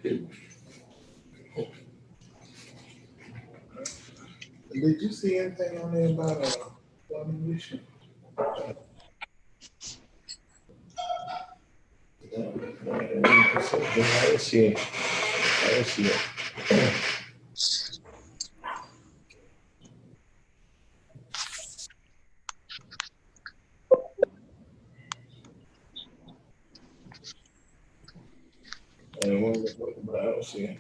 Did you see anything on there about plumbing issue? I don't see it. I don't see it. I don't see it.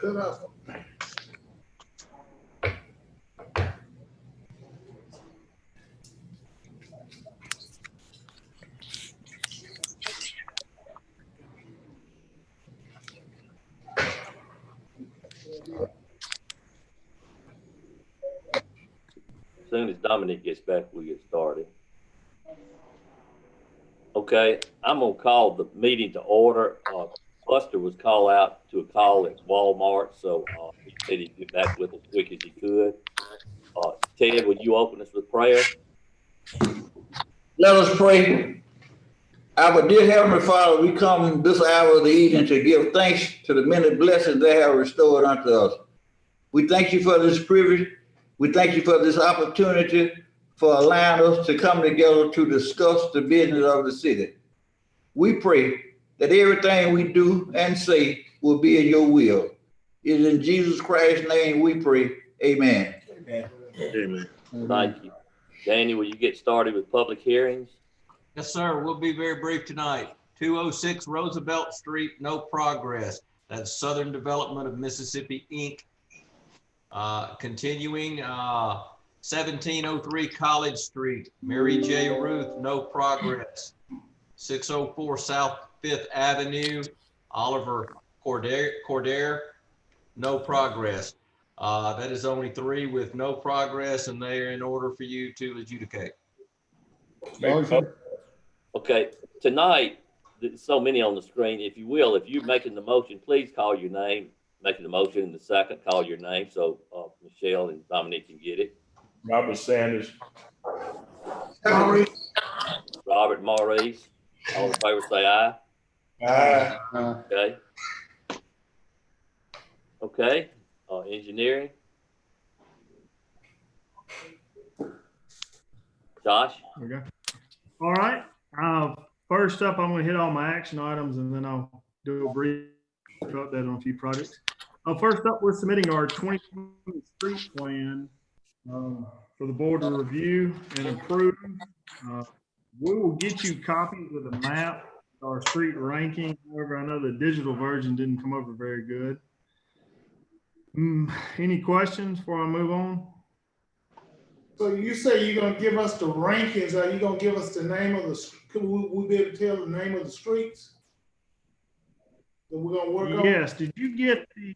Cut off. As soon as Dominic gets back, we'll get started. Okay, I'm gonna call the meeting to order. Buster was called out to a call at Walmart, so he said he'd get back with us as quick as he could. Ted, would you open us with prayer? Let us pray. Our dear Heavenly Father, we come this hour of the evening to give thanks to the many blessings they have restored unto us. We thank you for this privilege. We thank you for this opportunity for allowing us to come together to discuss the business of the city. We pray that everything we do and say will be in your will. It is in Jesus Christ's name we pray. Amen. Amen. Amen. Thank you. Danny, will you get started with public hearings? Yes, sir. We'll be very brief tonight. 206 Roosevelt Street, no progress. That's Southern Development of Mississippi, Inc. Continuing, 1703 College Street, Mary J. Ruth, no progress. 604 South 5th Avenue, Oliver Cordair, no progress. That is only 3 with no progress, and they are in order for you to adjudicate. Okay, tonight, there's so many on the screen. If you will, if you're making the motion, please call your name. Making the motion in the second, call your name so Michelle and Dominic can get it. Robert Sanders. Robert Maurice. All in favor say aye. Aye. Okay. Okay. Engineering. Josh. Okay. All right. First up, I'm going to hit all my action items, and then I'll do a brief update on a few projects. First up, we're submitting our 2020 street plan for the board to review and approve. We will get you copies of the map, our street ranking. However, I know the digital version didn't come over very good. Any questions before I move on? So you say you're gonna give us the rankings? Are you gonna give us the name of the? Could we be able to tell the name of the streets that we're gonna work on? Yes. Did you get the?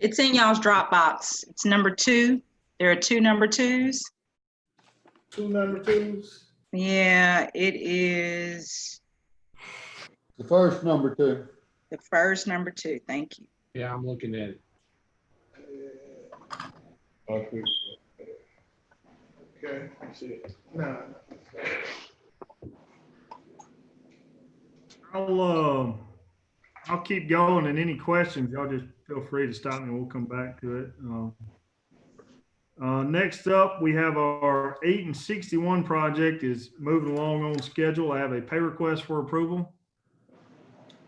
It's in y'all's Dropbox. It's number 2. There are 2 number 2s. 2 number 2s. Yeah, it is The first number 2. the first number 2. Thank you. Yeah, I'm looking at it. Okay. Okay. I see it. No. I'll keep going, and any questions, y'all just feel free to stop me and we'll come back to it. Next up, we have our 8 and 61 project is moving along on schedule. I have a pay request for approval.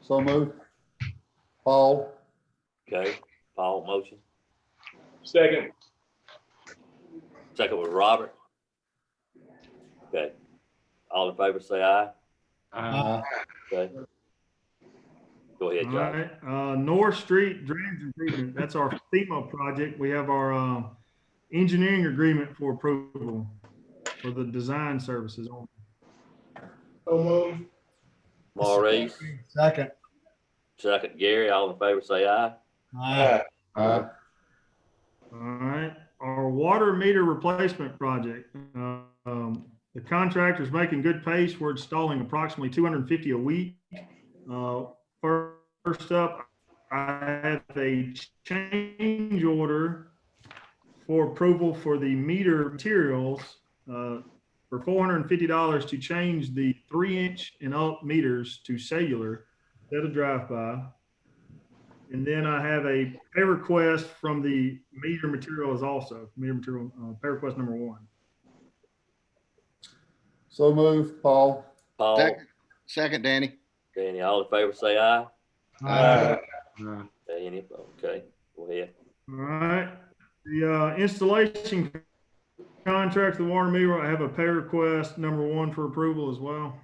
So moved. Paul. Okay. Paul, motion. Second. Second with Robert. Okay. All in favor say aye. Okay. Go ahead, All Josh. right. North Street Drainage Improvement. That's our FEMA project. We have our engineering agreement for approval for the design services on. So move. Maurice. Second. Second, Gary. All in favor say aye. Aye. All right. Our water meter replacement project. The contractor is making good pace. We're installing approximately 250 a week. First up, I have a change order for approval for the meter materials. for $450 to change the 3-inch and up meters to cellular instead of drive-by. And then I have a pay request from the meter materials also, pay request number 1. So moved, Paul. Paul, Second, Danny. Danny, all in favor say aye. Aye. Danny, okay, go ahead. All right. The installation contract for the water meter, I have a pay request number 1 for approval as well.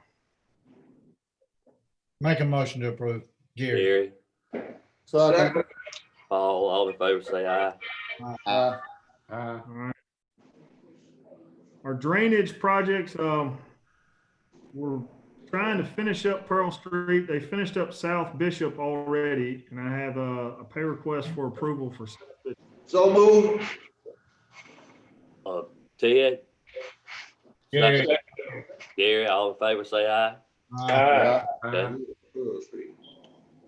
Make a motion to approve. Gary. Gary, Second. Paul, all in favor say aye. Aye. All right. Our drainage projects, we're trying to finish up Pearl Street. They finished up South Bishop already, and I have a pay request for approval for South Bishop. So moved. Ted, Gary. Gary, all in favor say aye. Aye. Okay.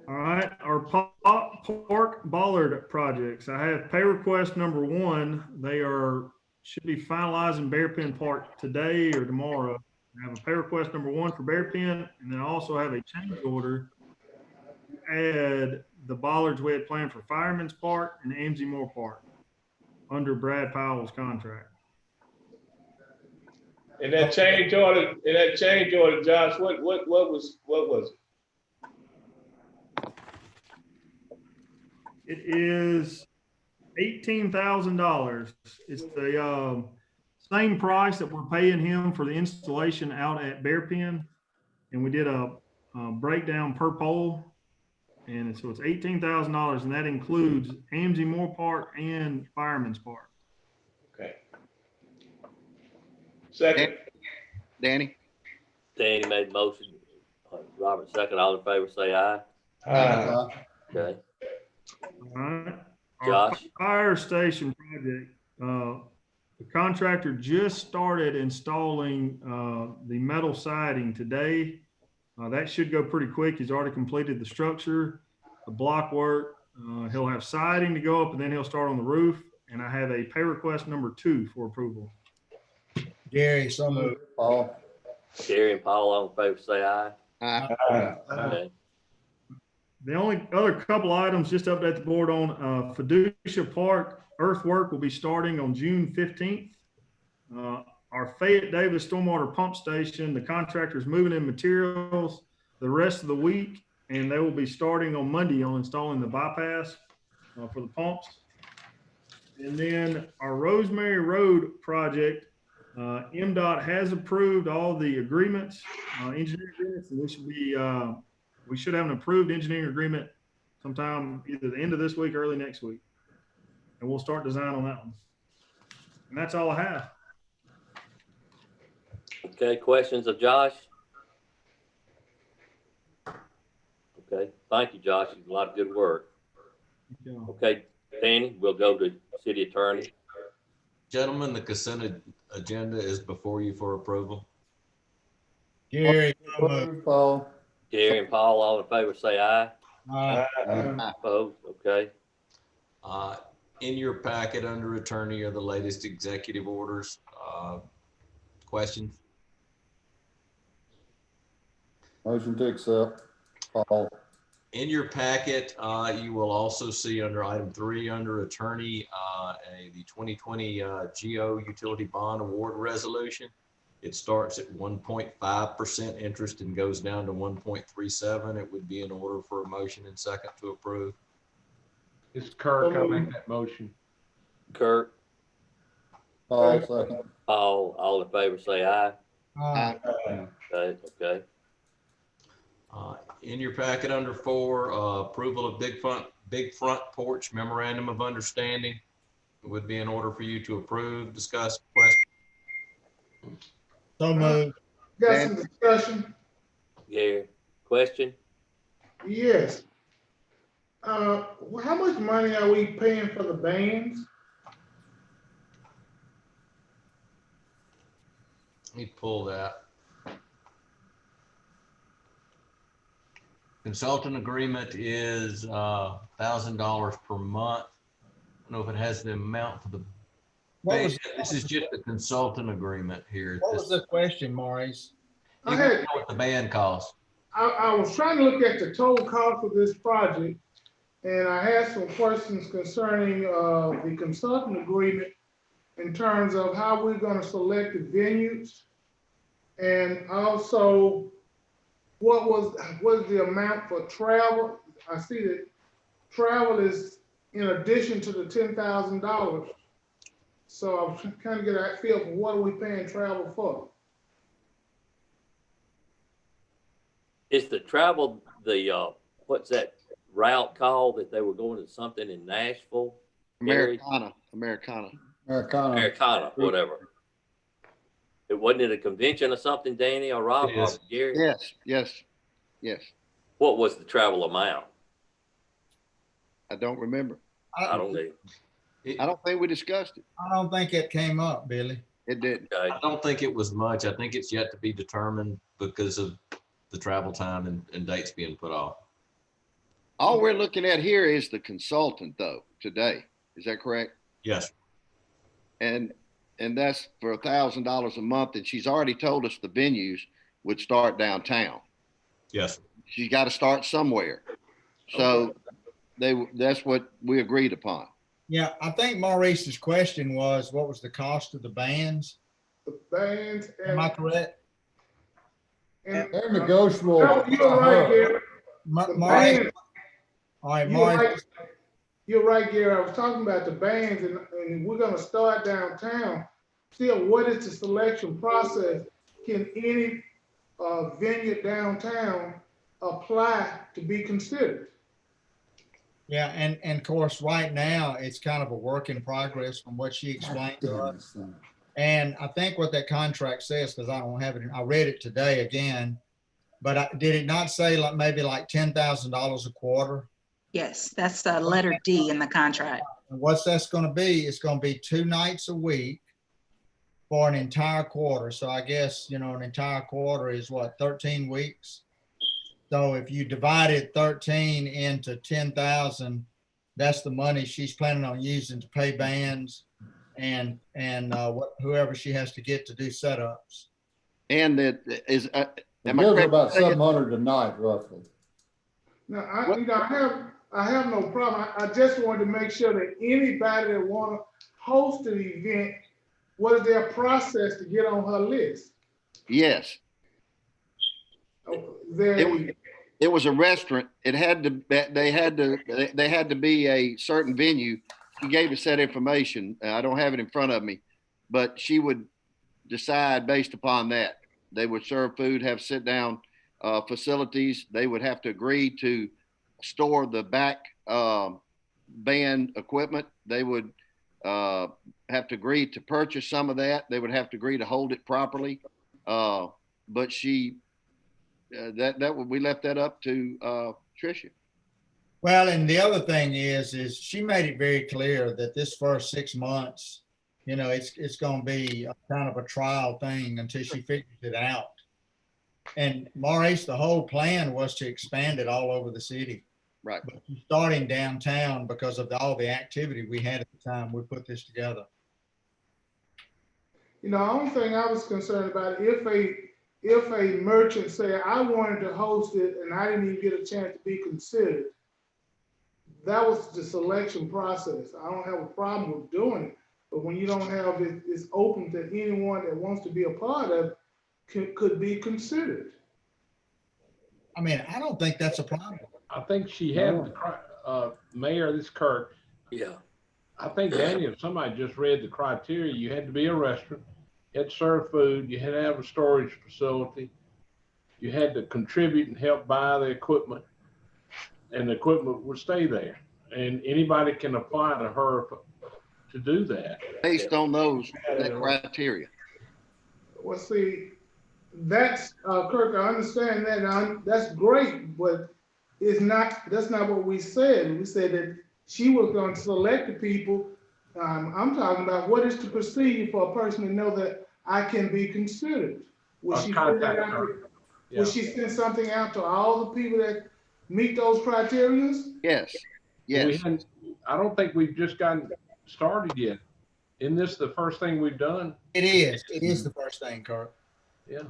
All right, our Park Bollard projects. I have pay request number 1. They should be finalizing Bearpin Park today or tomorrow. I have a pay request number 1 for Bearpin, and then I also have a change order to add the bollards we had planned for Fireman's Park and Amesy Moore Park under Brad Powell's contract. And that change order, Josh, what was it? It is $18,000. It's the same price that we're paying him for the installation out at Bearpin, and we did a breakdown per pole, and so it's $18,000, and that includes Amesy Moore Park and Fireman's Park. Okay. Second. Danny. Danny made the motion. Robert second, all in favor say aye. Aye. Okay. All right. Our Josh? fire station project, the contractor just started installing the metal siding today. That should go pretty quick. He's already completed the structure, the block work. He'll have siding to go up, and then he'll start on the roof. And I have a pay request number 2 for approval. Gary, so moved. Paul. Gary and Paul, all in favor say aye. Aye. Okay. The only other couple items just to update the board on, Fiducia Park earthwork will be starting on June 15th. Our Fayette Davis Stormwater Pump Station, the contractor's moving in materials the rest of the week, and they will be starting on Monday on installing the bypass for the pumps. And then our Rosemary Road project, MDOT has approved all the agreements, engineering agreements, and we should have an approved engineering agreement sometime either the end of this week or early next week. And we'll start design on that one. And that's all I have. Okay, questions of Josh? Okay, thank you, Josh. You did a lot of good work. Okay, Danny, we'll go to city attorney. Gentlemen, the consent agenda is before you for approval. Gary, so So moved. moved, Paul. Gary and Paul, all in favor say aye. Aye. Opposed? Okay. In your packet under attorney are the latest executive orders. Questions? Motion to accept, Paul. In your packet, you will also see under item 3 under attorney, the 2020 GO utility bond award resolution. It starts at 1.5% interest and goes down to 1.37. It would be in order for a motion and second to approve. It's Kirk, I'll make that motion. Kurt, Paul, second. Paul, all in favor say aye. Aye. Okay, okay. In your packet under 4, approval of big front porch memorandum of understanding. It would be in order for you to approve, discuss, question. So moved. Got some discussion? Gary, question? Yes. How much money are we paying for the bands? Let me pull that. Consultant agreement is $1,000 per month. I don't know if it has the amount for the What was, This is just a consultant agreement here. what was the question, Maurice? You want to know what the band costs? I was trying to look at the total cost of this project, and I had some questions concerning, the consultant agreement in terms of how we're gonna select the venues. And also, what was the amount for travel? I see that travel is in addition to the $10,000. So I was trying to get a feel for what are we paying travel for? Is the travel, what's that route called that they were going to something in Nashville? Gary? Americana. Americana, whatever. It wasn't it a convention or something, Danny or Rob It or is. Gary? Yes. What was the travel amount? I don't remember. I don't know. I don't think we discussed it. I don't think it came up, Billy. It didn't. Okay. I don't think it was much. I think it's yet to be determined because of the travel time and dates being put off. All we're looking at here is the consultant though, today. Is that correct? Yes. And that's for $1,000 a month. And she's already told us the venues would start downtown. Yes. She's got to start somewhere. So that's what we agreed upon. Yeah, I think Maurice's question was, what was the cost of the bands? The bands and. Am I correct? and- They're negotiable. No, you're right, Gary. The Maurice, bands, all right, you're Maurice, right. You're right, Gary. I was talking about the bands and we're gonna start downtown. Still, what is the selection process? Can any venue downtown apply to be considered? yeah, and of course, right now, it's kind of a work in progress from what she explained to us. And I think what that contract says, because I don't have it, I read it today again, but did it not say like maybe like $10,000 a quarter? Yes, that's letter D in the contract. And what's that's going to be? It's going to be 2 nights a week for an entire quarter. So I guess, an entire quarter is what, 13 weeks? So if you divided 13 into 10,000, that's the money she's planning on using to pay bands and whoever she has to get to do setups. And that is, It am I gives correct? about 700 a night roughly. Now, I have no problem. I just wanted to make sure that anybody that want to host an event, what is their process to get on her list? Yes. It was a restaurant. It had to, they had to be a certain venue. She gave us that information. I don't have it in front of me, but she would decide based upon that. They would serve food, have sit down facilities. They would have to agree to store the back band equipment. They would have to agree to purchase some of that. They would have to agree to hold it properly. But she, we left that up to Tricia. Well, and the other thing is she made it very clear that this first 6 months, it's going to be a kind of a trial thing until she figures it out. And Maurice, the whole plan was to expand it all over the city. Right. But starting downtown because of all the activity we had at the time we put this together. The only thing I was concerned about, if a merchant said, I wanted to host it and I didn't even get a chance to be considered, that was the selection process. I don't have a problem with doing it. But when you don't have it, it's open to anyone that wants to be a part of it, could be considered. I mean, I don't think that's a problem. I think she had Mayor, this is Kirk. Yeah. I think Danny, if somebody just read the criteria, you had to be a restaurant, you had to serve food, you had to have a storage facility, you had to contribute and help buy the equipment, and the equipment would stay there. And anybody can apply to her to do that. Based on that criteria. Well, see, that's, Kirk, I understand that, and that's great, but that's not what we said. We said that she was going to select the people. I'm talking about what is the procedure for a person to know that I can be considered. Would she send something out to all the people that meet those criteria? Yes. I don't think we've just gotten started yet Isn't this the first thing we've done? It is. It is the first thing, Kirk. Yeah.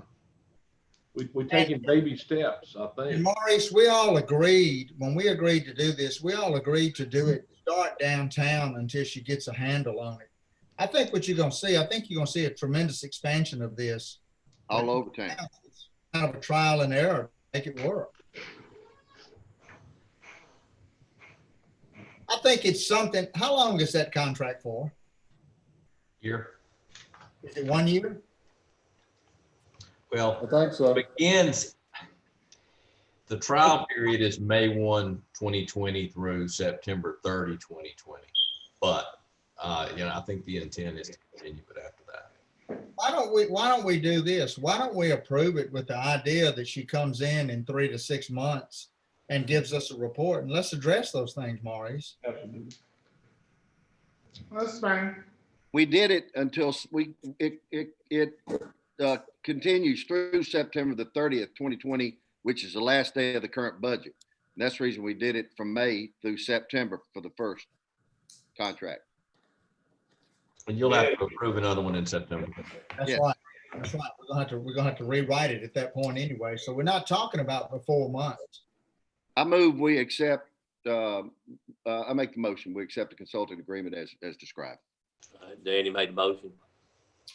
We're taking baby steps, I And think. Maurice, we all agreed, when we agreed to do this, we all agreed to do it, start downtown until she gets a handle on it. I think what you're gonna see, I think you're gonna see a tremendous expansion of this. All over town. It's kind of a trial and error, make it work. I think it's something, how long is that contract for? Here, Is it 1 year? well, I think so. begins, the trial period is May 1, 2020 through September 30, 2020. But, I think the intent is to continue it after that. Why don't we do this? Why don't we approve it with the idea that she comes in 3 to 6 months and gives us a report, and let's address those things, Maurice. That's fine. We did it until it continues through September the 30th, 2020, which is the last day of the current budget. And that's the reason we did it from May through September for the first contract. And you'll have to approve another one in September. That's Yeah. right. That's right. We're gonna have to rewrite it at that point anyway. So we're not talking about the 4 months. I move we accept, I make the motion, we accept the consulting agreement as described. All right, Danny made the motion.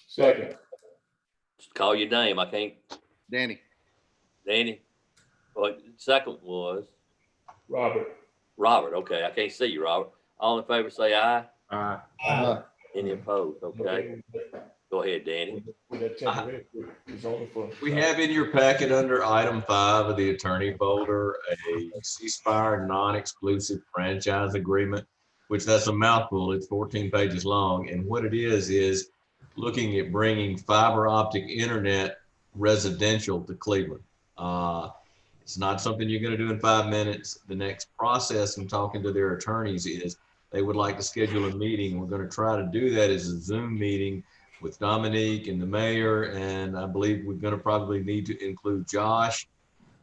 Second. Just call your name. I can't, Danny, Danny. Well, second was Robert. Robert. Okay, I can't see you, Robert. All in favor, say aye. Any opposed? Okay. Go ahead, Danny. We have in your packet under item 5 of the attorney folder, a ceasefire non-exclusive franchise agreement, which that's a mouthful. It's 14 pages long. And what it is looking at bringing fiber optic internet residential to Cleveland. It's not something you're going to do in 5 minutes. The next process in talking to their attorneys is they would like to schedule a meeting. We're going to try to do that as a Zoom meeting with Dominique and the mayor. And I believe we're going to probably need to include Josh.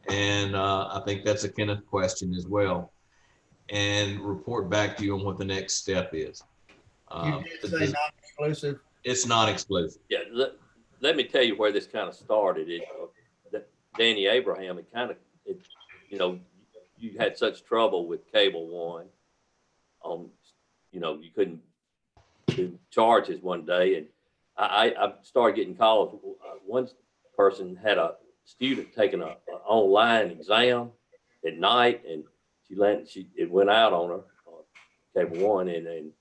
And I think that's a Kenneth question as well. And report back to you on what the next step is. You did say non-exclusive. It's not exclusive. Yeah, let me tell you where this kind of started. Danny Abraham, you had such trouble with Cable One. You couldn't do charges one day, and I started getting calls. One person had a student taking an online exam at night, and it went out on her, Cable One, and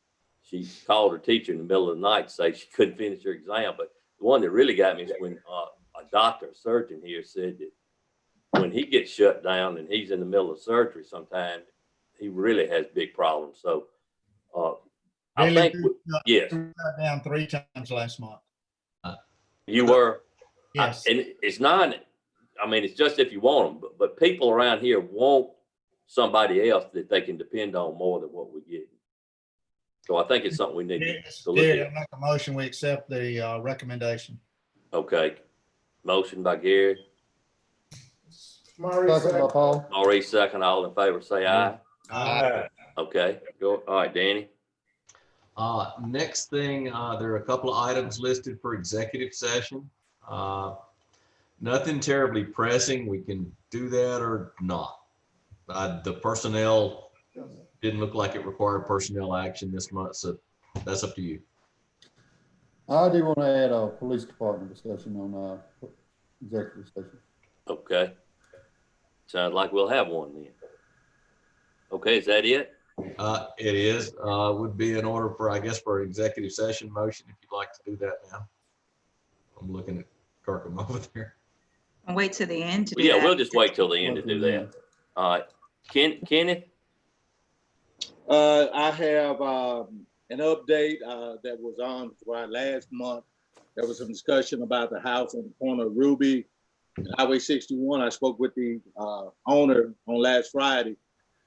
she called her teacher in the middle of the night to say she couldn't finish her exam. But the one that really got me is when a doctor, a surgeon here said that when he gets shut down and he's in the middle of surgery, sometimes he really has big problems. So I Really think, yes, Shut down 3 times last month. you were. Yes. And it's not, it's just if you want them, but people around here want somebody else that they can depend on more than what we get. So I think it's something we need to look Gary, I at. make a motion, we accept the recommendation. Okay. Motion by Gary, Maurice, Second by Paul. Maurice second, all in favor, say aye. Okay, go, all right, Danny. Next thing, there are a couple of items listed for executive session. Nothing terribly pressing. We can do that or not. The personnel didn't look like it required personnel action this month, so that's up to you. I do want to add a police department discussion on executive session. Okay. Sounds like we'll have one then. Okay, is that it? It is, would be in order for, I guess, for executive session motion, if you'd like to do that now. I'm looking at Kirkham over there. I'll wait till the end to do Yeah, that. we'll just wait till the end to do that. All right. Kenneth? I have an update that was on last month. There was some discussion about the house on the corner of Ruby and Highway 61. I spoke with the owner on last Friday,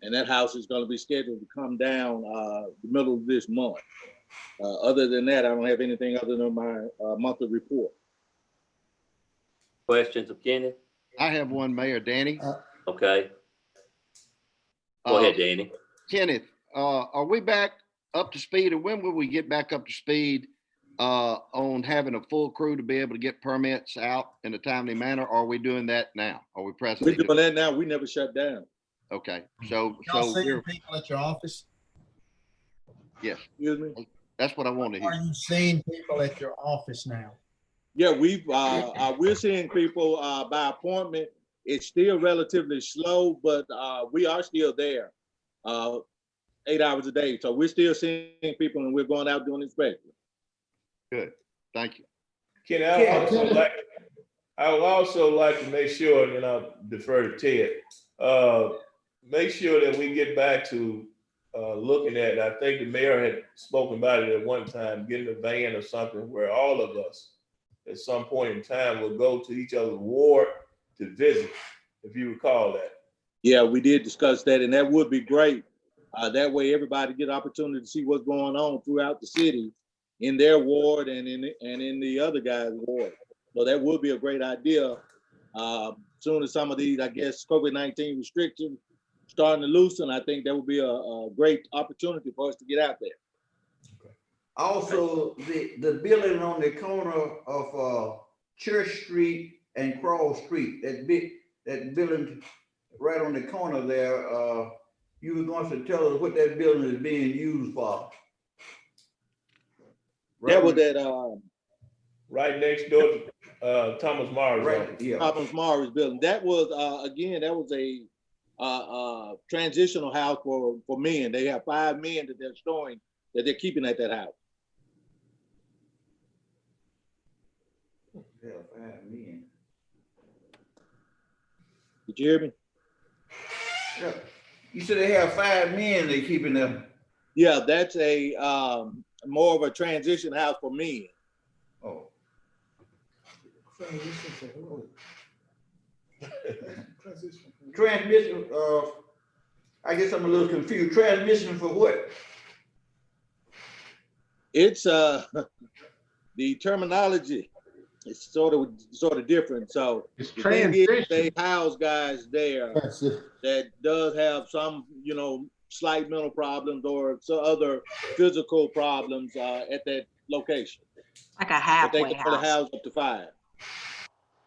and that house is going to be scheduled to come down the middle of this month. Other than that, I don't have anything other than my monthly report. Questions of Kenneth? I have one, Mayor Danny. Okay. Go ahead, Danny. Kenneth, are we back up to speed, and when will we get back up to speed on having a full crew to be able to get permits out in a timely manner? Or are we doing that now? Are we presently? We're doing that now. We never shut down. Okay, so Y'all seeing we're, people at your office? yes, Excuse me? that's what I want to Are hear. you seeing people at your office now? Yeah, we're seeing people by appointment. It's still relatively slow, but we are still there 8 hours a day. So we're still seeing people and we're going out doing inspections. Good, thank you. Kenny, I would also like to make sure, and I'll defer to Ted, make sure that we get back to looking at, I think the mayor had spoken about it at one time, getting a van or something where all of us at some point in time will go to each other's ward to visit, if you recall that. Yeah, we did discuss that, and that would be great. That way everybody get an opportunity to see what's going on throughout the city in their ward and in the other guy's ward. So that would be a great idea. Soon as some of these, I guess, COVID-19 restrictions starting to loosen, I think that would be a great opportunity for us to get out there. Also, the building on the corner of Church Street and Cross Street, that building right on the corner there, you were going to tell us what that building is being used for. That was that right next door to Thomas Morris. Right, yeah. Thomas Morris building. That was again, that was a transitional house for men. They have 5 men that they're storing, that they're keeping at that house. Yeah, 5 men. Did you hear me? Yeah. You said they have 5 men they keeping them. Yeah, that's a more of a transition house for men. Oh. Transmission, I guess I'm a little confused. Transmission for what? It's the terminology is sort of different. So It's the thing is, transition. they house guys there that does have some, slight mental problems or some other physical problems at that location. Like a But they halfway can only house. house up to 5.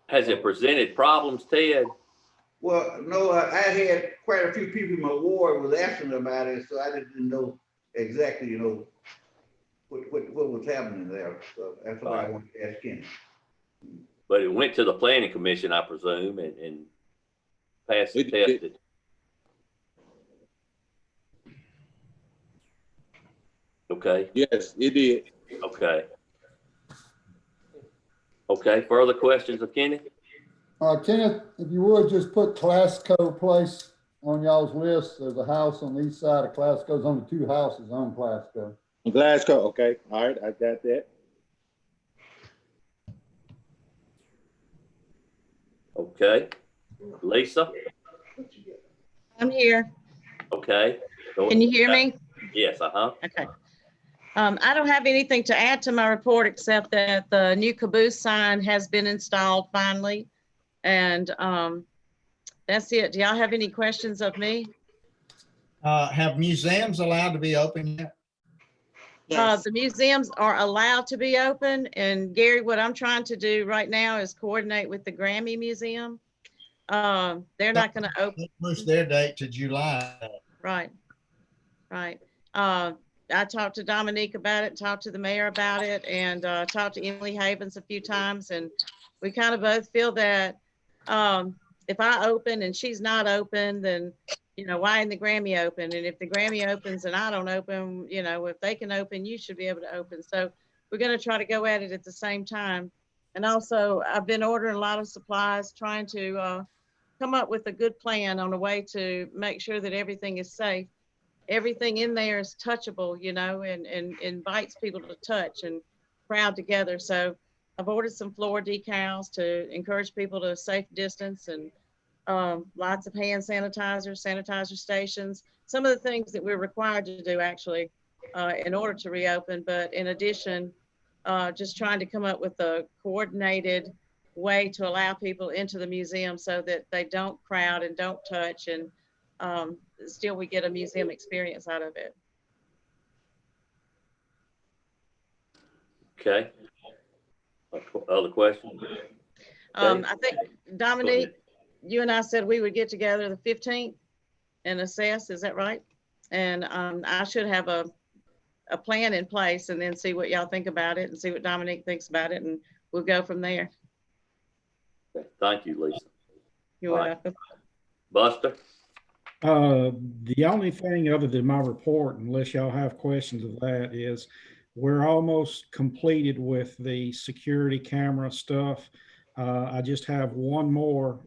Has it presented problems, Ted? Well, no, I had quite a few people in my ward was asking about it, so I didn't know exactly, what was happening there. So that's why I wanted to ask Kenny. But it went to the planning commission, I presume, and passed the test. Okay. Yes, it did. Okay. Okay, further questions of Kenny? Kenneth, if you would just put Clasco Place on y'all's list. There's a house on the east side of Clasco. There's only 2 houses on Clasco. Glasgow, okay. All right, I got that. Okay. Lisa? I'm here. Okay. Can you hear me? Yes, Okay. I don't have anything to add to my report except that the new caboose sign has been installed finally. And that's it. Do y'all have any questions of me? Have museums allowed to be open yet? Yes. The museums are allowed to be open. And Gary, what I'm trying to do right now is coordinate with the Grammy Museum. They're not going to open. Push their date to July. Right. Right. I talked to Dominique about it, talked to the mayor about it, and talked to Emily Havens a few times. And we kind of both feel that if I open and she's not open, then, why isn't the Grammy open? And if the Grammy opens and I don't open, if they can open, you should be able to open. So we're going to try to go at it at the same time. And also, I've been ordering a lot of supplies, trying to come up with a good plan on a way to make sure that everything is safe. Everything in there is touchable, and invites people to touch and crowd together. So I've ordered some floor decals to encourage people to safe distance, and lots of hand sanitizer stations, some of the things that we're required to do actually in order to reopen. But in addition, just trying to come up with a coordinated way to allow people into the museum so that they don't crowd and don't touch, and still we get a museum experience out of it. Okay. Other questions? Okay. I think Dominique, you and I said we would get together the 15th and assess, is that right? And I should have a plan in place and then see what y'all think about it and see what Dominique thinks about it, and we'll go from there. Okay. Thank you, Lisa. You're Right. welcome. Buster? The only thing other than my report, unless y'all have questions of that, is we're almost completed with the security camera stuff. I just have one more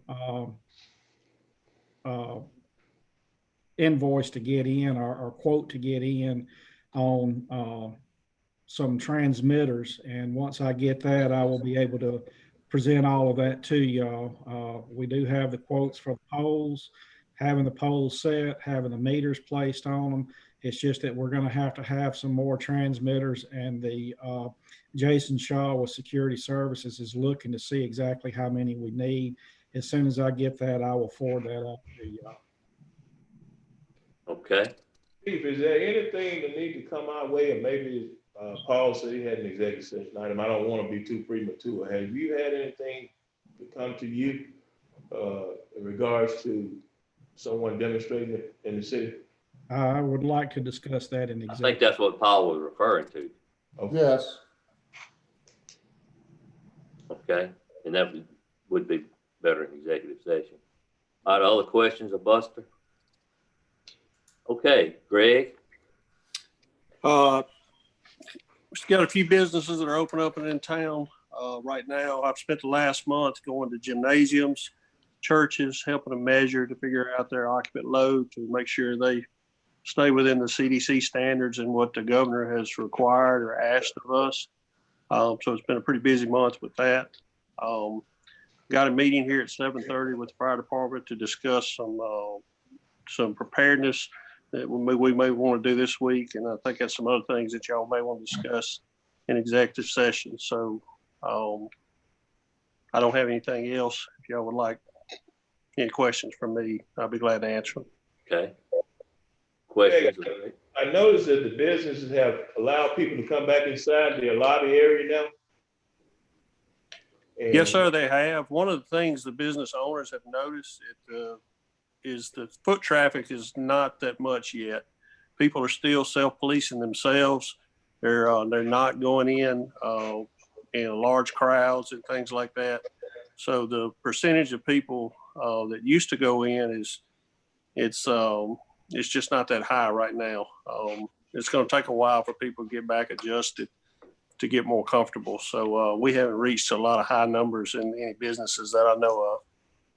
invoice to get in or quote to get in on some transmitters. And once I get that, I will be able to present all of that to y'all. We do have the quotes for the poles, having the poles set, having the meters placed on them. It's just that we're going to have some more transmitters, and the Jason Shaw with Security Services is looking to see exactly how many we need. As soon as I get that, I will forward that up to y'all. Okay. Chief, is there anything that need to come our way, or maybe Paul said he had an executive session item? I don't want to be too premature. Have you had anything to come to you in regards to someone demonstrating it in the city? I would like to discuss that in I executive. think that's what Paul was referring to. Okay. Yes. Okay. And that would be better in executive session. All right, other questions of Buster? Okay, Greg? We've got a few businesses that are open up and in town right now. I've spent the last month going to gymnasiums, churches, helping them measure to figure out their occupant load to make sure they stay within the CDC standards and what the governor has required or asked of us. So it's been a pretty busy month with that. Got a meeting here at 7:30 with the fire department to discuss some preparedness that we may want to do this week. And I think that's some other things that y'all may want to discuss in executive session. So I don't have anything else. If y'all would like any questions from me, I'll be glad to answer them. Okay. Questions? I noticed that the businesses have allowed people to come back inside their lobby area now. And Yes, sir, they have. One of the things the business owners have noticed is the foot traffic is not that much yet. People are still self-policing themselves. They're not going in large crowds and things like that. So the percentage of people that used to go in it's just not that high right now. It's going to take a while for people to get back adjusted to get more comfortable. So we haven't reached a lot of high numbers in any businesses that I know of.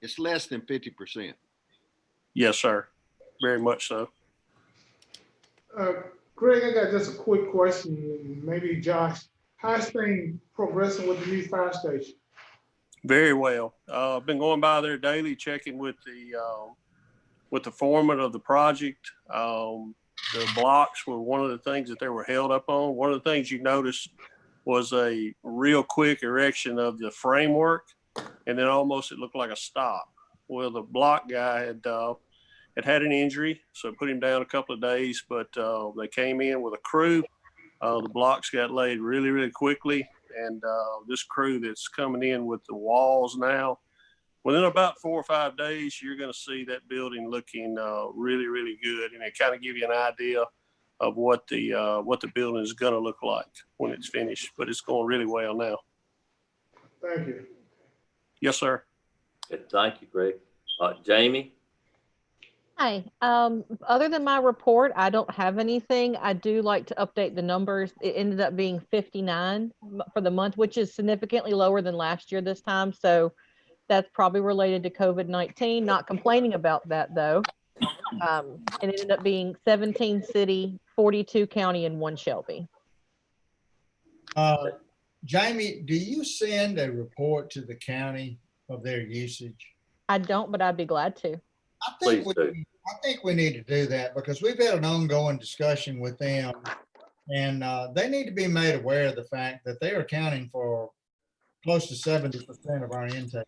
It's less than 50%. Yes, sir. Very much so. Greg, I got just a quick question, maybe Josh. How's things progressing with the new fire station? Very well. I've been going by there daily, checking with the foreman of the project. The blocks were one of the things that they were held up on. One of the things you noticed was a real quick erection of the framework, and then almost it looked like a stop. Well, the block guy had an injury, so put him down a couple of days, but they came in with a crew. The blocks got laid really, really quickly, and this crew that's coming in with the walls now, within about 4 or 5 days, you're going to see that building looking really, really good, and it kind of give you an idea of what the building is going to look like when it's finished. But it's going really well now. Thank you. Yes, sir. Thank you, Greg. Jamie? Hi. Other than my report, I don't have anything. I do like to update the numbers. It ended up being 59 for the month, which is significantly lower than last year this time. So that's probably related to COVID-19. Not complaining about that though. It ended up being 17 city, 42 county, and 1 Shelby. Jamie, do you send a report to the county of their usage? I don't, but I'd be glad to. I think we need to do that because we've had an ongoing discussion with them, and they need to be made aware of the fact that they are accounting for close to 70% of our intake.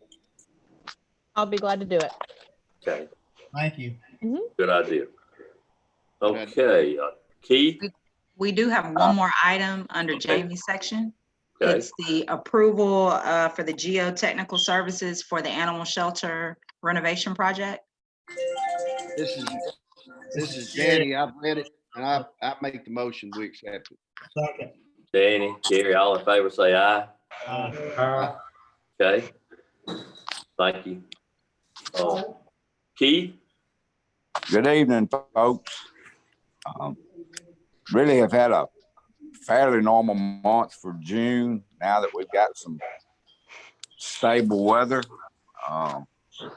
I'll be glad to do it. Okay. Thank you. Good idea. Okay, Keith? We do have one more item under Jamie's section. Okay. It's the approval for the geotechnical services for the animal shelter renovation project. This is Danny. I've read it and I make the motion. We accept it. Second. Danny, Gary, all in favor, say aye. Okay. Thank you. Keith? Good evening, folks. Really have had a fairly normal month for June now that we've got some stable weather.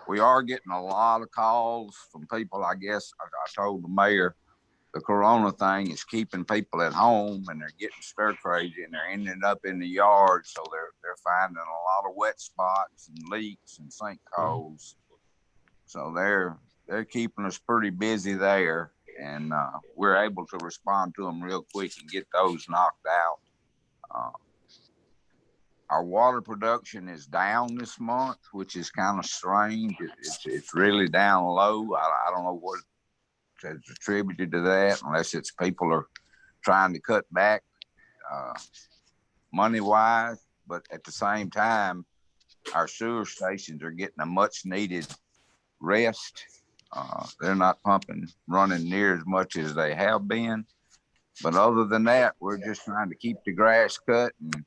We are getting a lot of calls from people. I guess I told the mayor the corona thing is keeping people at home and they're getting stir crazy and they're ending up in the yard. So they're finding a lot of wet spots and leaks and sinkholes. So they're keeping us pretty busy there, and we're able to respond to them real quick and get those knocked out. Our water production is down this month, which is kind of strange. It's really down low. I don't know what is attributed to that, unless it's people are trying to cut back money wise. But at the same time, our sewer stations are getting a much needed rest. They're not running near as much as they have been. But other than that, we're just trying to keep the grass cut and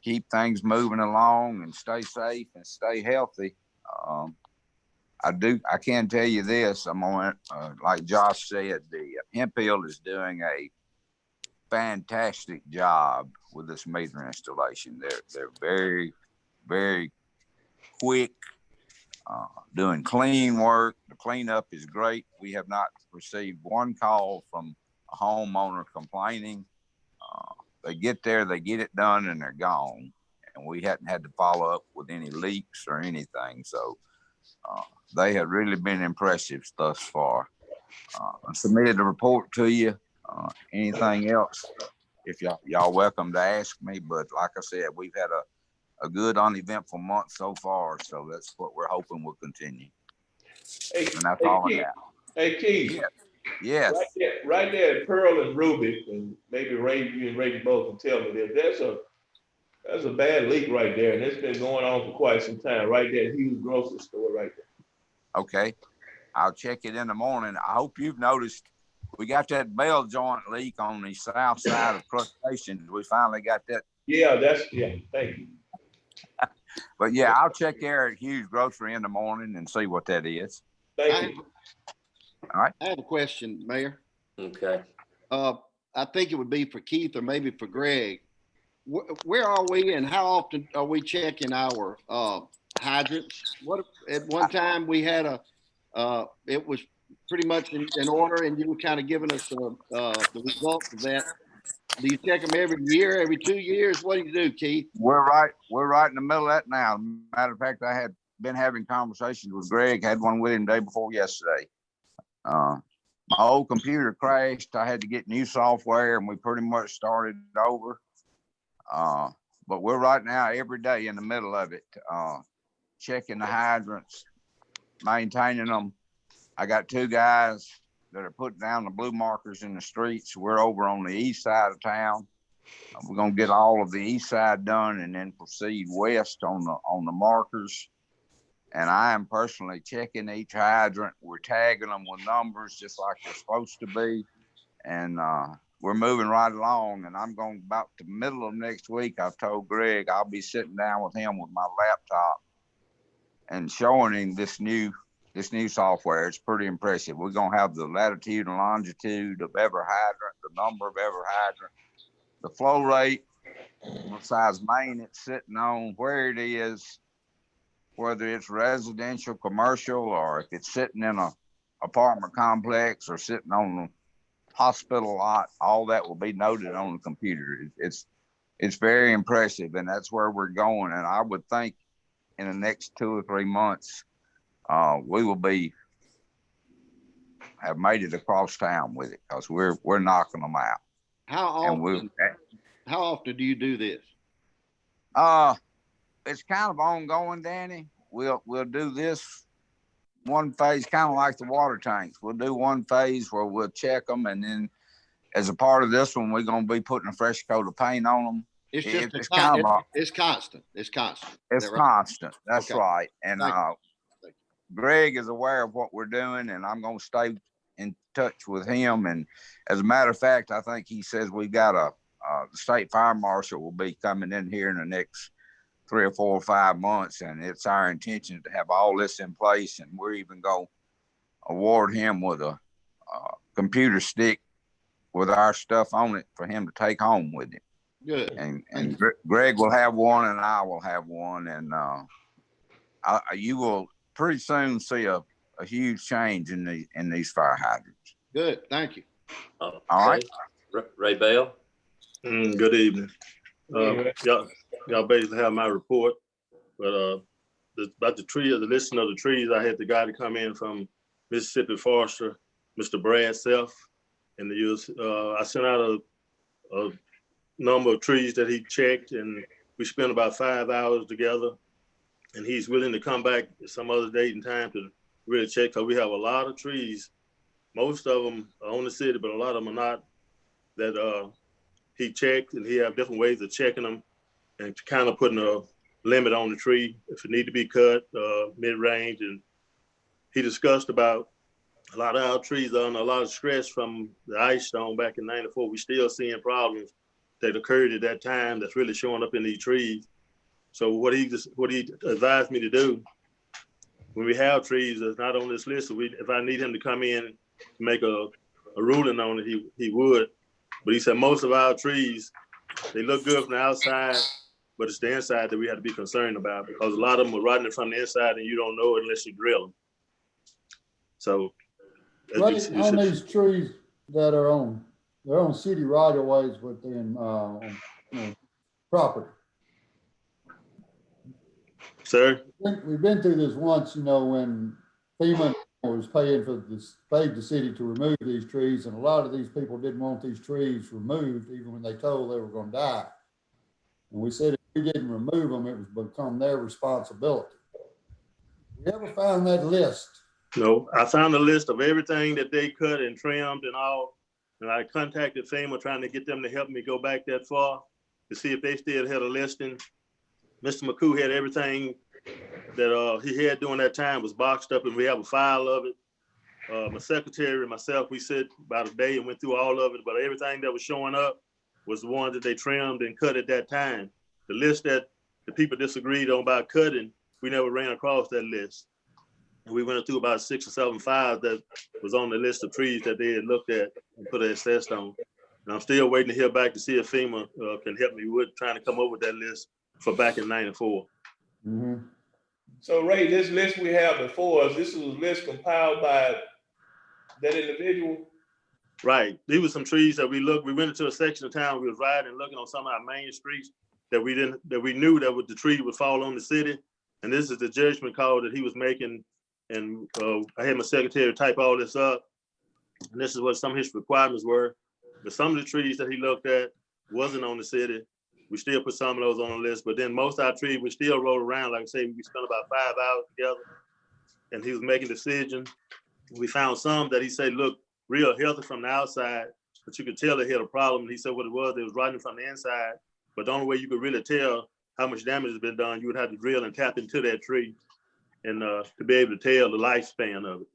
keep things moving along and stay safe and stay healthy. I can tell you this, I'm on, like Josh said, the Hemphill is doing a fantastic job with this meter installation. They're very, very quick, doing clean work. The cleanup is great. We have not received one call from a homeowner complaining. They get there, they get it done, and they're gone. And we hadn't had to follow up with any leaks or anything. So they have really been impressive thus far. I submitted the report to you. Anything else, if y'all welcome to ask me. But like I said, we've had a good uneventful month so far. So that's what we're hoping will continue. And that's all I got. Hey, Keith. Yes. Right there at Pearl and Ruby, and maybe Ray, you and Ray both can tell me that there's a bad leak right there, and it's been going on for quite some time. Right there, huge grocery store right there. Okay, I'll check it in the morning. I hope you've noticed we got that bell joint leak on the south side of Crustaceans. We finally got that. Yeah, thank you. But yeah, I'll check there at Hughes Grocery in the morning and see what that is. Thank you. All right. I have a question, Mayor. Okay. I think it would be for Keith or maybe for Greg. Where are we and how often are we checking our hydrants? At one time we had it was pretty much in order, and you were kind of giving us the results of that. Do you check them every year, every 2 years? What do you do, Keith? We're right in the middle of that now. Matter of fact, I had been having conversations with Greg, had one with him day before yesterday. My old computer crashed. I had to get new software, and we pretty much started over. But we're right now every day in the middle of it, checking the hydrants, maintaining them. I got 2 guys that are putting down the blue markers in the streets. We're over on the east side of town. We're gonna get all of the east side done and then proceed west on the markers. And I am personally checking each hydrant. We're tagging them with numbers just like they're supposed to be. And we're moving right along. And I'm going about the middle of next week. I've told Greg I'll be sitting down with him with my laptop and showing him this new software. It's pretty impressive. We're gonna have the latitude and longitude of every hydrant, the number of every hydrant, the flow rate, what size main it's sitting on, where it is, whether it's residential, commercial, or if it's sitting in a apartment complex or sitting on the hospital lot. All that will be noted on the computer. It's very impressive, and that's where we're going. And I would think in the next 2 or 3 months, we will have made it across town with it, because we're knocking them out. How often do you do this? It's kind of ongoing, Danny. We'll do this one phase, kind of like the water tanks. We'll do one phase where we'll check them, and then as a part of this one, we're going to be putting a fresh coat of paint on them. It's just It's kind of it's constant. It's constant. it's Is that right? constant. That's Okay. right. And Thank you. Thank Greg is aware of what we're doing, and I'm going to stay in touch with him. And as a matter of fact, I think he says we got the state fire marshal will be coming in here in the next 3 or 4 or 5 months, and it's our intention to have all this in place. And we're even going to award him with a computer stick with our stuff on it for him to take home with him. Good. And Greg will have one, and I will have one, and you will pretty soon see a huge change in these fire hydrants. Good. Thank you. All right. Ray Bell. Good evening. Y'all basically have my report, but about the tree, the listing of the trees, I had the guy to come in from Mississippi Forester, Mr. Brad Self, and I sent out a number of trees that he checked, and we spent about 5 hours together. And he's willing to come back some other date and time to really check, because we have a lot of trees. Most of them are on the city, but a lot of them are not. That he checked, and he have different ways of checking them, and kind of putting a limit on the tree if it need to be cut mid-range. And he discussed about a lot of our trees are under a lot of stress from the ice storm back in '94. We still seeing problems that occurred at that time that's really showing up in these trees. So what he advised me to do when we have trees that's not on this list, if I need him to come in to make a ruling on it, he would. But he said most of our trees, they look good from the outside, but it's the inside that we have to be concerned about, because a lot of them are rotting from the inside and you don't know it unless you drill them. So Right on these trees that are they're on city right of ways within property. Sir? We've been through this once, when FEMA was paid the city to remove these trees, and a lot of these people didn't want these trees removed, even when they told they were going to die. And we said if we didn't remove them, it was become their responsibility. We ever found that list? No, I found a list of everything that they cut and trimmed and all, and I contacted FEMA trying to get them to help me go back that far to see if they still had a listing. Mr. McCoo had everything that he had during that time was boxed up, and we have a file of it. My secretary and myself, we sat about a day and went through all of it, but everything that was showing up was the one that they trimmed and cut at that time. The list that the people disagreed on about cutting, we never ran across that list. And we went through about 6 or 7 files that was on the list of trees that they had looked at and put an assessed on. And I'm still waiting to hear back to see if FEMA can help me with trying to come up with that list for back in '94. Mm-hmm. So Ray, this list we have before us, this is a list compiled by that individual? Right. These were some trees that we went into a section of town, we was riding and looking on some of our main streets that we knew that the tree would fall on the city. And this is the judgment call that he was making. And I had my secretary type all this up. And this is what some of his requirements were. But some of the trees that he looked at wasn't on the city. We still put some of those on the list, but then most of our trees, we still roll around. Like I say, we spent about 5 hours together, and he was making decisions. We found some that he said, look, real healthy from the outside, but you could tell they had a problem. He said what it was rotting from the inside, but the only way you could really tell how much damage has been done, you would have to drill and tap into that tree and to be able to tell the lifespan of it.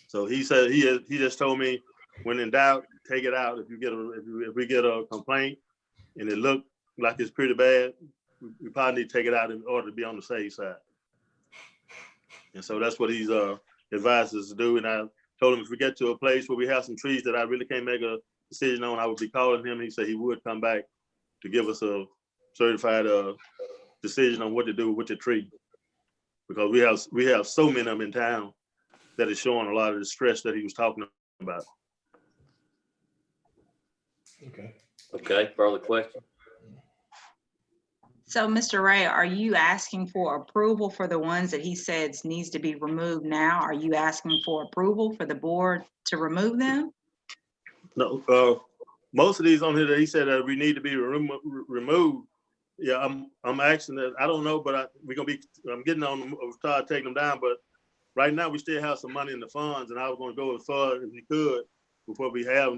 So he said, he just told me, when in doubt, take it out. If we get a complaint and it looked like it's pretty bad, we probably need to take it out in order to be on the safe side. And so that's what he's advised us to do. And I told him if we get to a place where we have some trees that I really can't make a decision on, I would be calling him. He said he would come back to give us a certified decision on what to do with the tree. Because we have so many of them in town that is showing a lot of the stress that he was talking about. Okay, further question? So, Mr. Ray, are you asking for approval for the ones that he says needs to be removed now? Are you asking for approval for the board to remove them? No, most of these on here that he said that we need to be removed. Yeah, I'm asking that. I don't know, but I'm getting on them, start taking them down. But right now we still have some money in the funds, and I was going to go as far as we could before we have them.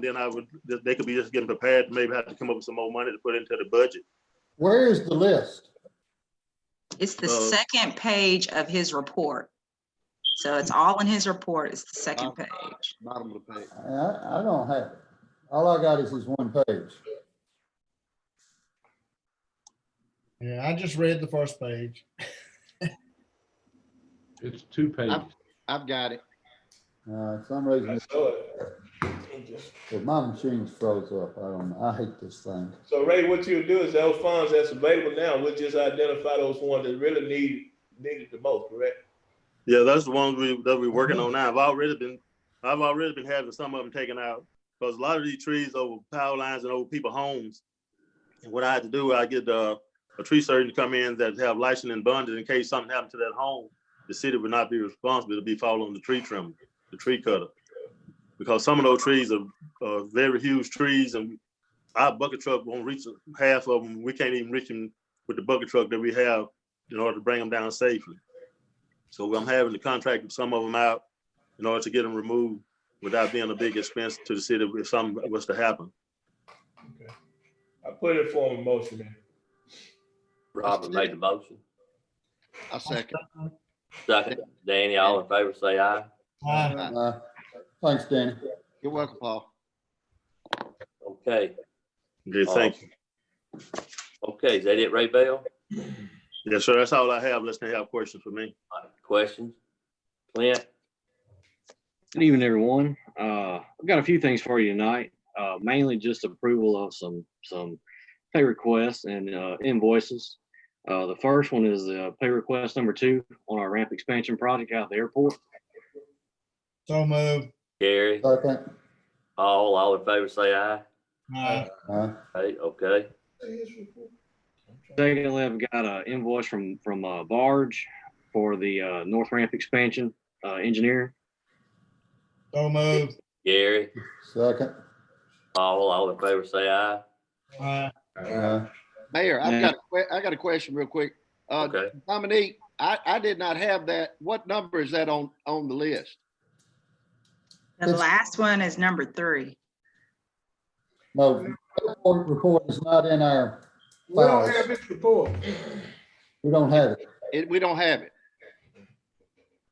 Then they could be just getting prepared to maybe have to come up with some more money to put into the budget Where is the list? It's the second page of his report. So it's all in his report. It's the second page. Bottom of the page. I don't have it. All I got is his one page. Yeah, I just read the first page. It's 2 pages. I've got it. For some reason, if my machine's froze up, I hate this thing. So Ray, what you'll do is those funds that's available now, we'll just identify those ones that really need it the most, correct? Yeah, that's the ones that we're working on now. I've already been having some of them taken out because a lot of these trees over power lines and over people's homes. And what I had to do, I get a tree surgeon to come in that have licensed and bonded in case something happened to that home. The city would not be responsible to be following the tree trimmer, the tree cutter, because some of those trees are very huge trees, and our bucket truck won't reach half of them. We can't even reach them with the bucket truck that we have in order to bring them down safely. So I'm having to contract some of them out in order to get them removed without being a big expense to the city if something was to happen. Okay. I put it for a motion, man. Robert made the motion. I'll second. Second. Danny, all in favor, say aye. Thanks, Danny. You're welcome, Paul. Okay. Okay, thank you. Okay, is that it, Ray Bell? Yes, sir. That's all I have. Unless they have questions for me. Questions? Clint? Good evening, everyone. I've got a few things for you tonight. Mainly just approval of some pay requests and invoices. The first one is pay request number 2 on our ramp expansion project out at the airport. So moved. Gary? Second. All in favor, say aye. Aye. Okay. Secondly, I've got an invoice from Barge for the north ramp expansion engineering. So moved. Gary? Second. All in favor, say aye. Mayor, I got a question real quick. Okay. Dominique, I did not have that. What number is that on the list? The last one is number 3. No, the report is not in our We don't files. have this report. We don't have it. We don't have it.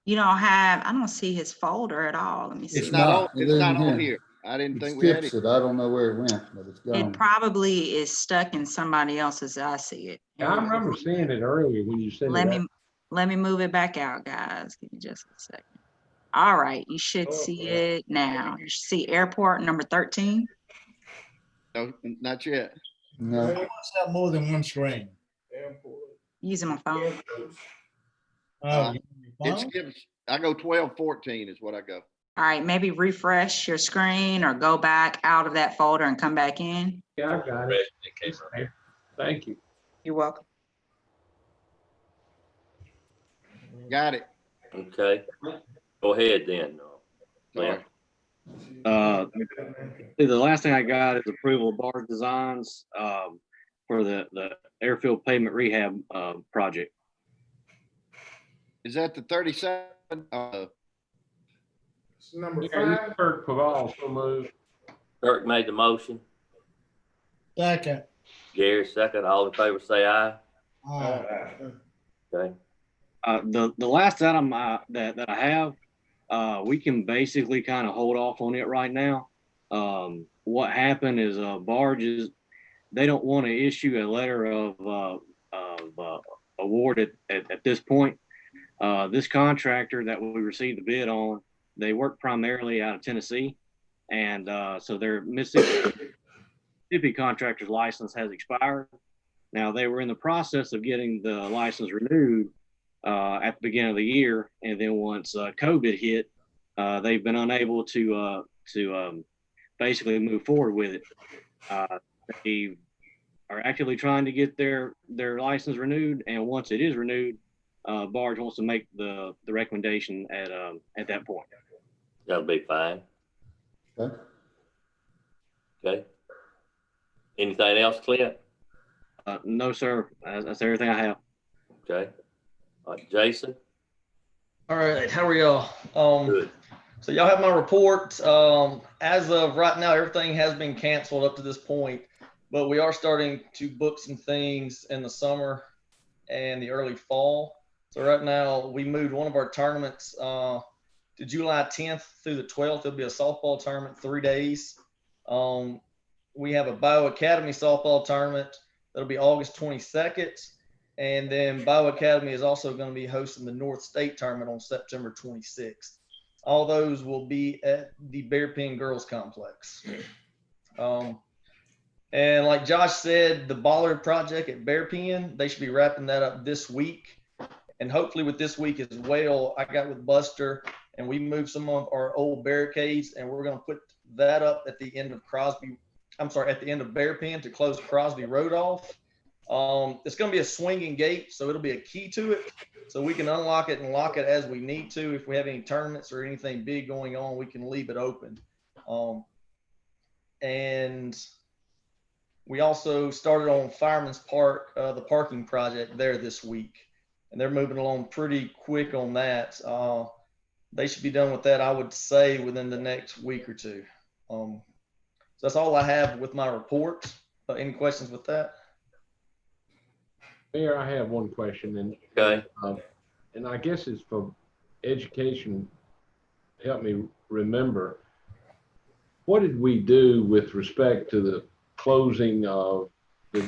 You don't have, I don't see his folder at all. Let me see. It's not on here. I didn't think we had it. I don't know where it went, but it's gone. It probably is stuck in somebody else's. I see it. I remember seeing it earlier when you said Let me move it back out, guys. Give me just a second. All right, you should see it now. You should see airport number 13. No, not yet. No. I must have more than one screen. Using my phone. I go 12-14 is what I go. All right, maybe refresh your screen or go back out of that folder and come back in. Yeah, I got it. Thank you. You're welcome. Got it. Okay. Go ahead then. Clint. The last thing I got is approval of Barge Designs for the airfield pavement rehab project. Is that the 37? It's number Yeah, 5. Kirk Paval, so moved. Kirk made the motion. Second. Gary second. All in favor, say aye. Okay. The last item that I have, we can basically kind of hold off on it right now. What happened is Barges, they don't want to issue a letter of award at this point. This contractor that we received the bid on, they work primarily out of Tennessee, and so their Mississippi contractor's license has expired. Now, they were in the process of getting the license renewed at the beginning of the year, and then once COVID hit, they've been unable to basically move forward with it. They are actively trying to get their license renewed, and once it is renewed, Barge wants to make the recommendation at that point. That'll be fine. Okay. Okay. Anything else, Clint? No, sir. That's everything I have. Okay. Jason? All right, how are y'all? Good. So y'all have my report. As of right now, everything has been canceled up to this point. but we are starting to book some things in the summer and the early fall. So right now we moved one of our tournaments to July 10th through the 12th. It'll be a softball tournament, 3 days. We have a Bio Academy softball tournament that'll be August 22nd. And then Bio Academy is also going to be hosting the North State tournament on September 26th. All those will be at the Bear Pen Girls Complex. And like Josh said, the Bollard project at Bear Pen, they should be wrapping that up this week. And hopefully with this week as well, I got with Buster and we moved some of our old barricades and we're going to put that up at the end of at the end of Bear Pen to close Crosby Road off. It's going to be a swinging gate, so it'll be a key to it. So we can unlock it and lock it as we need to. If we have any tournaments or anything big going on, we can leave it open. And we also started on Fireman's Park, the parking project there this week. And they're moving along pretty quick on that. They should be done with that, I would say, within the next week or two. So that's all I have with my report. Any questions with that? Mayor, I have one question, and Okay. And I guess it's for education. Help me remember. What did we do with respect to the closing of the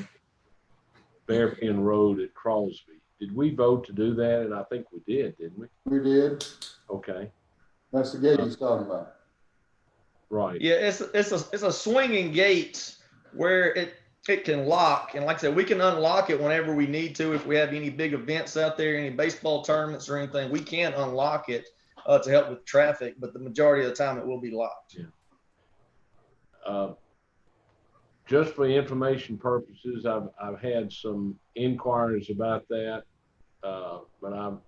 Bear Pen Road at Crosby? Did we vote to do that? And I think we did, didn't we? We did. Okay. That's the gate he's talking about. Right. Yeah, it's a swinging gate where it can lock, and like I said, we can unlock it whenever we need to. If we have any big events out there, any baseball tournaments or anything, we can unlock it to help with traffic. But the majority of the time, it will be locked. Yeah. Just for information purposes, I've had some inquiries about that, but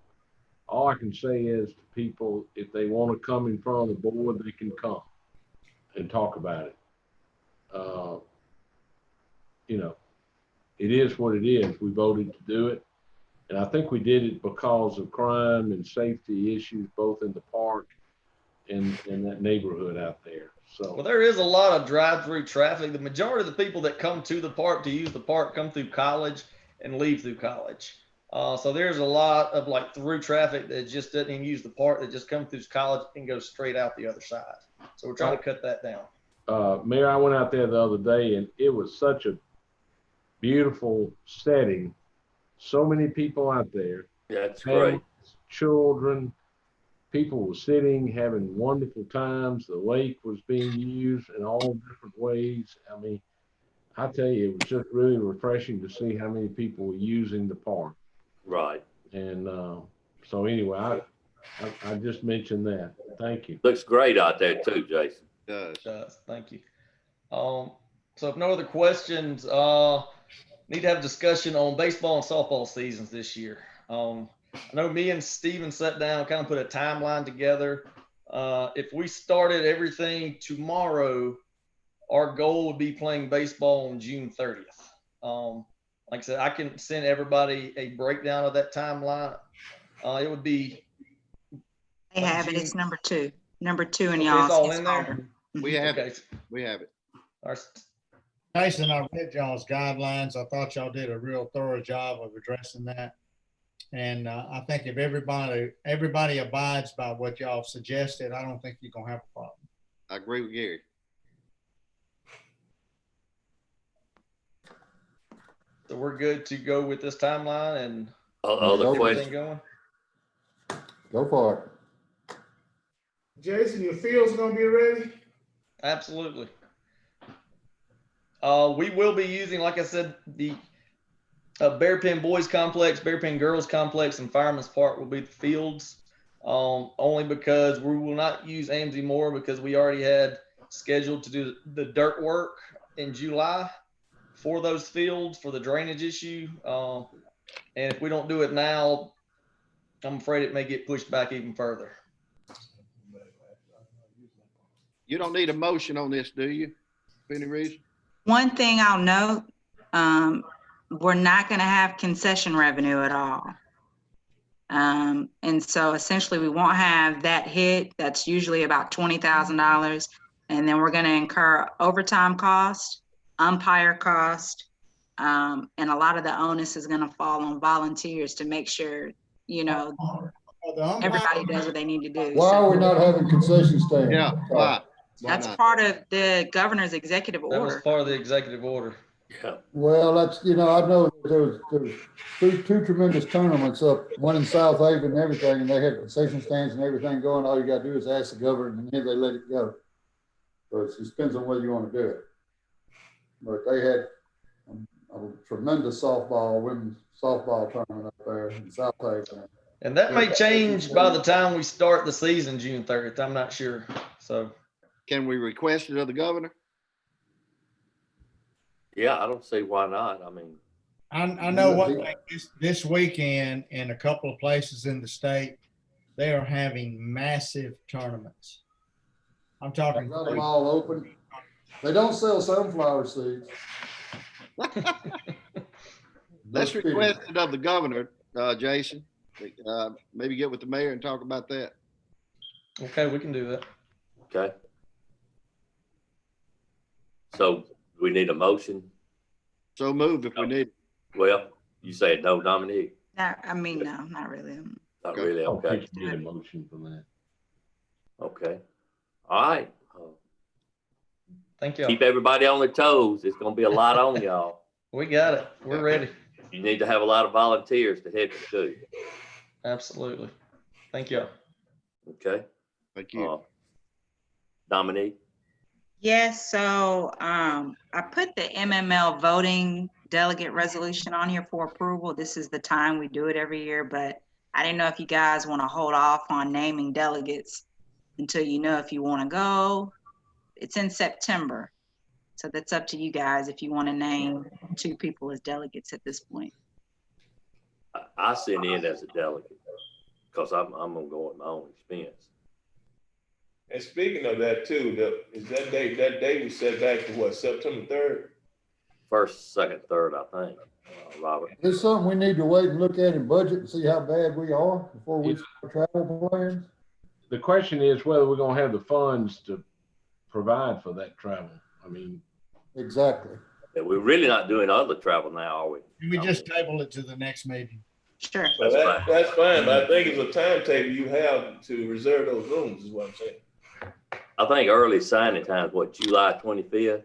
all I can say is to people, if they want to come in front of the board, they can come and talk about it. You know, it is what it is. We voted to do it. And I think we did it because of crime and safety issues, both in the park and in that neighborhood out there. So, well, there is a lot of drive-through traffic. The majority of the people that come to the park to use the park come through college and leave through college. So there's a lot of like through traffic that just doesn't even use the park, that just comes through college and goes straight out the other side. So we're trying to cut that down. Mayor, I went out there the other day and it was such a beautiful setting. So many people out there. Yeah, that's great. Children, people were sitting, having wonderful times. The lake was being used in all different ways. I mean, I tell you, it was just really refreshing to see how many people were using the park. Right. And so anyway, I just mentioned that. Thank you. Looks great out there too, Jason. It does. Thank you. So if no other questions, need to have a discussion on baseball and softball seasons this year. I know me and Steven sat down, kind of put a timeline together. If we started everything tomorrow, our goal would be playing baseball on June 30th. Like I said, I can send everybody a breakdown of that timeline. It would be. They have it. It's number 2. Number 2 in Okay, y'all's. it's all in there? We have Okay. it. We have it. All right. Jason, I read y'all's guidelines. I thought y'all did a real thorough job of addressing that. And I think if everybody abides by what y'all suggested, I don't think you're gonna have a problem. I agree with Gary. So we're good to go with this timeline and Other everything questions? going? Go for it. Jason, your field's gonna be ready? Absolutely. We will be using, like I said, the Bear Pen Boys Complex, Bear Pen Girls Complex, and Fireman's Park will be the fields. Only because we will not use AMC Moore because we already had scheduled to do the dirt work in July for those fields for the drainage issue. And if we don't do it now, I'm afraid it may get pushed back even further. You don't need a motion on this, do you? For any reason? One thing I'll note, we're not going to have concession revenue at all. And so essentially we won't have that hit. That's usually about $20,000. And then we're going to incur overtime costs umpire cost. And a lot of the onus is gonna fall on volunteers to make sure, you know, everybody does what they need to do. Why are we not having concession stands? Yeah, why? That's not? part of the governor's executive That was order. part of the executive order. Yeah. Well, that's, you know, I know there was two tremendous tournaments up, one in South Haven and everything, and they had concession stands and everything going. All you gotta do is ask the governor and then they let it go. So it just depends on whether you want to do it. But they had a tremendous women's softball tournament up there in South Haven. And that may change by the time we start the season, June 30th. I'm not sure. So Can we request it of the governor? Yeah, I don't see why not. I mean, I know one thing, this weekend in a couple of places in the state, they are having massive tournaments. I'm talking. Got them all open. They don't sell sunflower seeds. Let's request it of the governor, Jason. Maybe get with the mayor and talk about that. okay, we can do that. okay. So we need a motion. So move if we need. Well, you said no, Dominique? No, I mean, no, not really. Not really, okay. Need a motion for that. Okay. All right. Thank you. Keep everybody on their toes. It's gonna be a lot on y'all. We got it. We're ready. You need to have a lot of volunteers to help you too. Absolutely. Thank you. Okay. Thank you. Dominique? Yes, so I put the MML voting delegate resolution on here for approval. This is the time we do it every year, but I didn't know if you guys want to hold off on naming delegates until you know if you want to go. It's in September, so that's up to you guys if you want to name 2 people as delegates at this point. I sent in as a delegate because I'm gonna go at my own expense. And speaking of that too, that date was set back to what, September 3rd? First, second, third, I think, Robert. Is this something we need to wait and look at in budget and see how bad we are before we start travel plans? The question is whether we're gonna have the funds to provide for that travel. I mean. Exactly. Yeah, we're really not doing other travel now, are we? Can we just table it to the next meeting? Sure. That's fine, but I think it's a timetable you have to reserve those rooms is what I'm saying. I think early signing time is what, July 25th?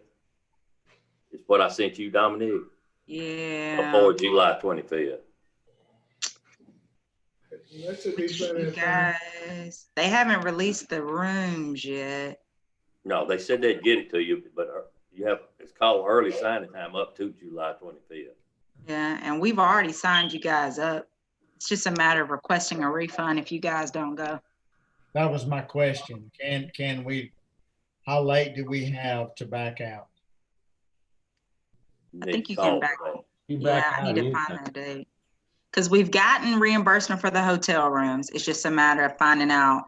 Is what I sent you, Dominique? Yeah. Before July 25th. That should be plenty You of time. guys, they haven't released the rooms yet. No, they said they'd get it to you, but it's called early signing time up to July 25th. Yeah, and we've already signed you guys up. It's just a matter of requesting a refund if you guys don't go. That was my question. Can we, how late do we have to back out? I think you can back out. Yeah, I need to find anytime. that date. Because we've gotten reimbursement for the hotel rooms. It's just a matter of finding out,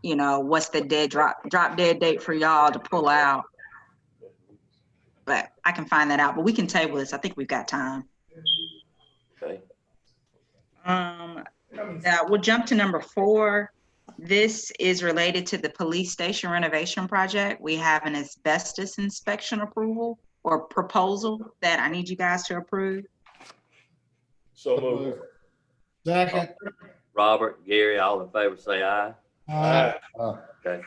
you know, what's the drop dead date for y'all to pull out. But I can find that out. But we can table this. I think we've got time. Okay. Now we'll jump to number 4. This is related to the police station renovation project. We have an asbestos inspection approval or proposal that I need you guys to approve. So move. Second. Robert, Gary, all in favor, say aye. Aye. Okay. All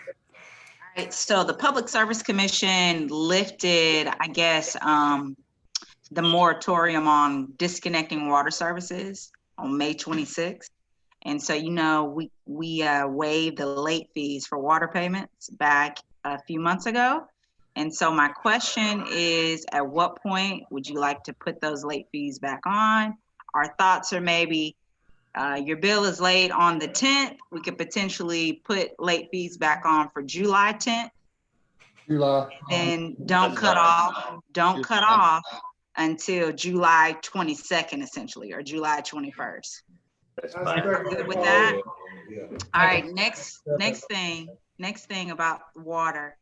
right, so the Public Service Commission lifted, I guess, the moratorium on disconnecting water services on May 26th. And so, you know, we waived the late fees for water payments back a few months ago. And so my question is, at what point would you like to put those late fees back on? Our thoughts are maybe your bill is late on the 10th. We could potentially put late fees back on for July 10th. July. Then don't cut off until July 22nd, essentially, or July 21st. That's fine. Good with that? All right, next thing about water.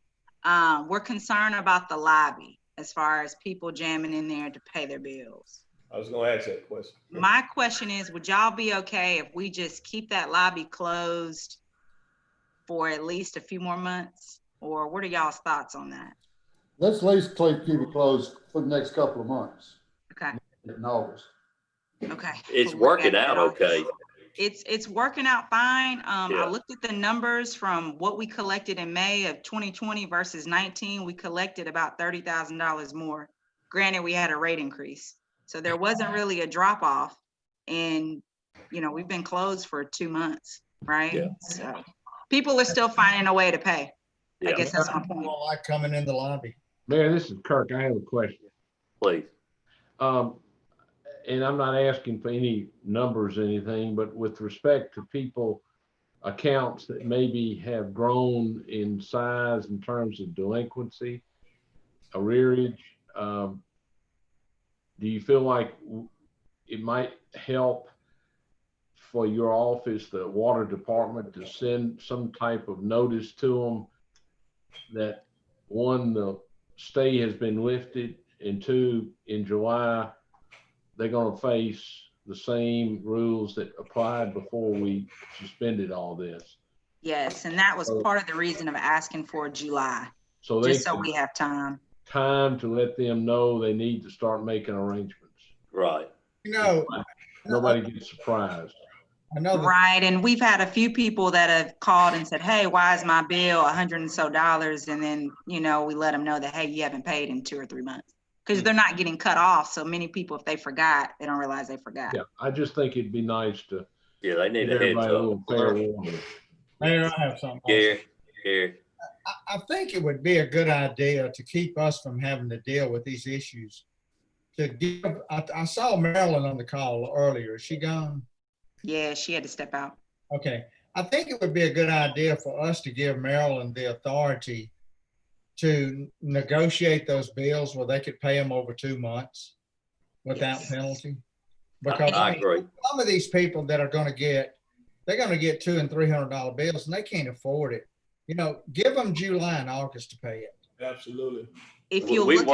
We're concerned about the lobby as far as people jamming in there to pay their bills. I was gonna ask that question. My question is, would y'all be okay if we just keep that lobby closed for at least a few more months? Or what are y'all's thoughts on that? let's at least keep it closed for the next couple of months. Okay. In August. Okay. It's We'll look working at it out all. okay. It's working out fine. I Yeah. looked at the numbers from what we collected in May of 2020 versus 19. We collected about $30,000 more. Granted, we had a rate increase, so there wasn't really a drop off. And we've been closed for 2 months, right? Yeah. So people are still finding a way to pay. I Yeah. guess that's my People point. don't like coming in the lobby. Mayor, this is Kirk. I have a question. Please. And I'm not asking for any numbers or anything, but with respect to people, accounts that maybe have grown in size in terms of delinquency, arrearage, do you feel like it might help for your office, the water department, to send some type of notice to them that, one, the stay has been lifted, and two, in July, they're going to face the same rules that applied before we suspended all this? Yes, and that was part of the reason of asking for July, So they just so we have time. to let them know they need to start making arrangements. Right. Nobody gets surprised. Right, and we've had a few people that have called and said, hey, why is my bill $100 and so? And then, we let them know that, hey, you haven't paid in 2 or 3 months. Because they're not getting cut off. So many people, if they forgot, they don't realize they forgot. Yeah, I just think it'd be nice to. Yeah, they need give a heads everybody up. little fair warning. Mayor, I have something. Gary. I think it would be a good idea to keep us from having to deal with these issues. I saw Marilyn on the call earlier. Is she gone? Yeah, she had to step out. Okay. I think it would be a good idea for us to give Maryland the authority to negotiate those bills where they could pay them over 2 months without penalty. Because I agree. Some of these people that are going to get, they're going to get $200 and $300 bills and they can't afford it. Give them July and August to pay it. Absolutely. If you look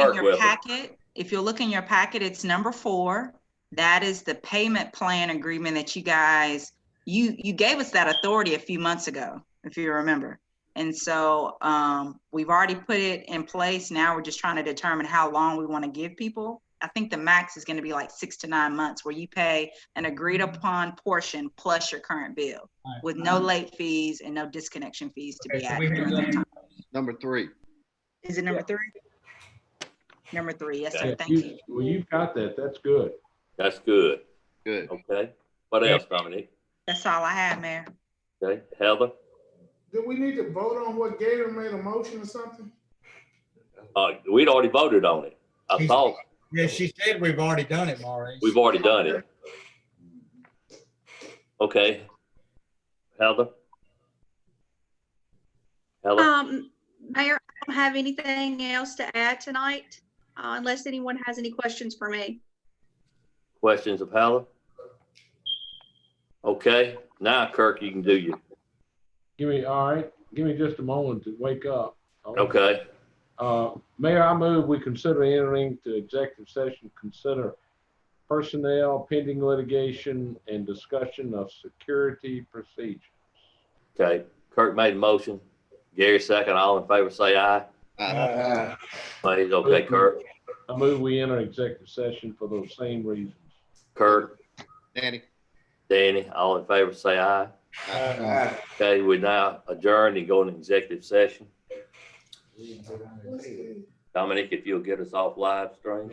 in your packet, it's number 4. That is the payment plan agreement that you guys, you gave us that authority a few months ago, if you remember. And so we've already put it in place. Now we're just trying to determine how long we want to give people. I think the max is going to be like 6 to 9 months where you pay an agreed upon portion plus your current bill with no late fees and no disconnection fees to be added during that time. Number 3. Is it number 3? Number 3, yes, sir. Thank you. Well, you've got that. That's good. That's good. Good. Okay. What else, Dominique? That's all I have, Mayor. Okay. Heather? Do we need to vote on what Gator made a motion or something? We'd already voted on it. I thought. Yeah, she said we've already done it, Maurice. We've already done it. Okay. Heather? Mayor, I don't have anything else to add tonight, unless anyone has any questions for me. Questions of Heather? Okay. Now, Kirk, you can do your. Give me just a moment to wake up. Okay. Mayor, I move we consider entering to executive session, consider personnel, pending litigation, and discussion of security procedures. Okay. Kirk made a motion. Gary second. All in favor say aye. Aye. Please. Okay, Kirk. I move we enter executive session for those same reasons. Kirk. Danny, all in favor say aye. Aye. Okay, we now adjourn and go into executive session. Dominique, if you'll get us off live stream.